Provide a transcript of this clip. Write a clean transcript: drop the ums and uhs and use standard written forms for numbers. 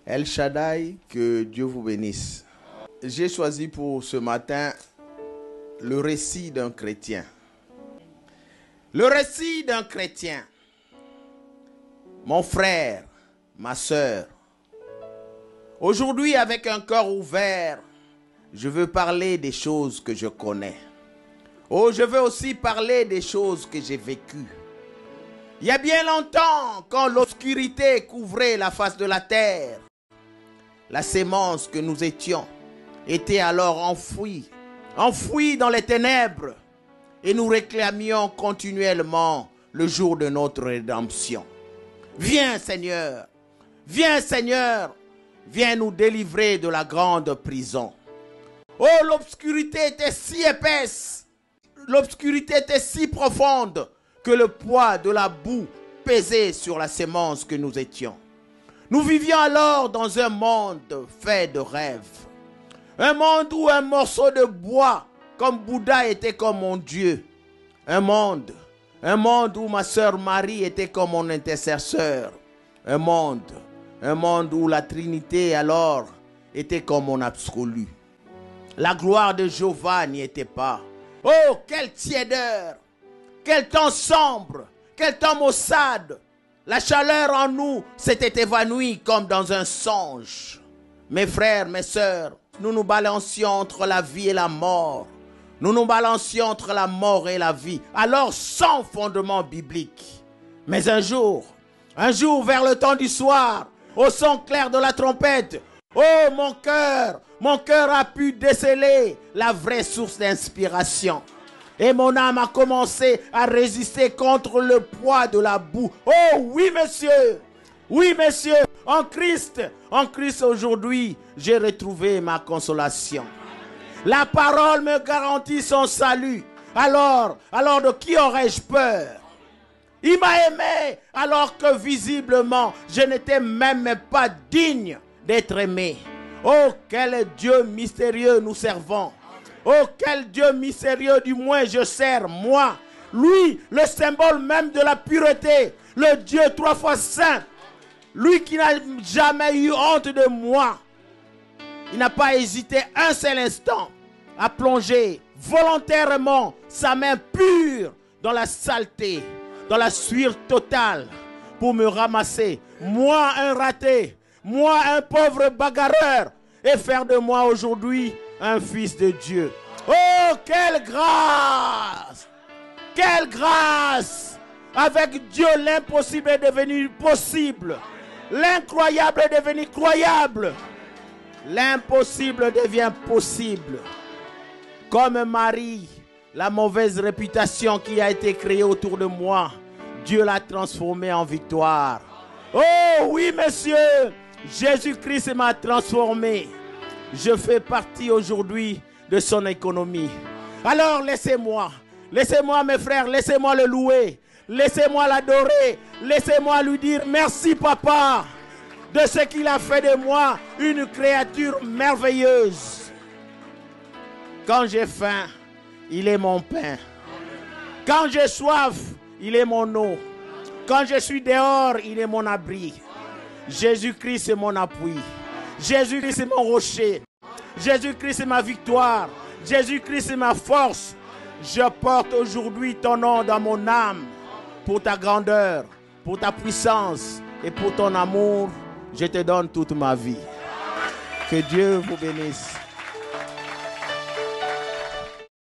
El Shaddai, que Dieu vous bénisse. J'ai choisi pour ce matin le récit d'un chrétien. Le récit d'un chrétien. Mon frère, ma sœur. Aujourd'hui, avec un cœur ouvert, je veux parler des choses que je connais. Oh, je veux aussi parler des choses que j'ai vécues. Il y a bien longtemps, quand l'obscurité couvrait la face de la terre, la sémence que nous étions était alors enfouie dans les ténèbres, et nous réclamions continuellement le jour de notre rédemption. Viens Seigneur, viens nous délivrer de la grande prison. Oh, l'obscurité était si épaisse, l'obscurité était si profonde que le poids de la boue pesait sur la sémence que nous étions. Nous vivions alors dans un monde fait de rêves. Un monde où un morceau de bois comme Bouddha était comme mon Dieu. Un monde où ma sœur Marie était comme mon intercesseur. Un monde où la Trinité alors était comme mon absolu. La gloire de Jéhovah n'y était pas. Oh, quelle tiédeur! Quel temps sombre! Quel temps maussade! La chaleur en nous s'était évanouie comme dans un songe. Mes frères, mes sœurs, nous nous balancions entre la vie et la mort. Nous nous balancions entre la mort et la vie, alors sans fondement biblique. Mais un jour vers le temps du soir, au son clair de la trompette, oh mon cœur a pu déceler la vraie source d'inspiration. Et mon âme a commencé à résister contre le poids de la boue. Oh oui messieurs, en Christ aujourd'hui, j'ai retrouvé ma consolation. La parole me garantit son salut. Alors de qui aurais-je peur? Il m'a aimé alors que visiblement je n'étais même pas digne d'être aimé. Oh, quel Dieu mystérieux nous servons. Oh, quel Dieu mystérieux du moins je sers, moi. Lui, le symbole même de la pureté. Le Dieu 3 fois saint. Lui qui n'a jamais eu honte de moi. Il n'a pas hésité un seul instant à plonger volontairement sa main pure dans la saleté, dans la sueur totale pour me ramasser. Moi, un raté. Moi, un pauvre bagarreur. Et faire de moi aujourd'hui un fils de Dieu. Oh, quelle grâce! Quelle grâce! Avec Dieu, l'impossible est devenu possible. L'incroyable est devenu croyable. L'impossible devient possible. Comme Marie, la mauvaise réputation qui a été créée autour de moi, Dieu l'a transformée en victoire. Oh oui, messieurs, Jésus-Christ m'a transformé. Je fais partie aujourd'hui de son économie. Alors laissez-moi mes frères, laissez-moi le louer. Laissez-moi l'adorer. Laissez-moi lui dire merci papa de ce qu'il a fait de moi une créature merveilleuse. Quand j'ai faim, il est mon pain. Quand j'ai soif, il est mon eau. Quand je suis dehors, il est mon abri. Jésus-Christ est mon appui. Jésus-Christ est mon rocher. Jésus-Christ est ma victoire. Jésus-Christ est ma force. Je porte aujourd'hui ton nom dans mon âme. Pour ta grandeur, pour ta puissance et pour ton amour, je te donne toute ma vie. Que Dieu vous bénisse.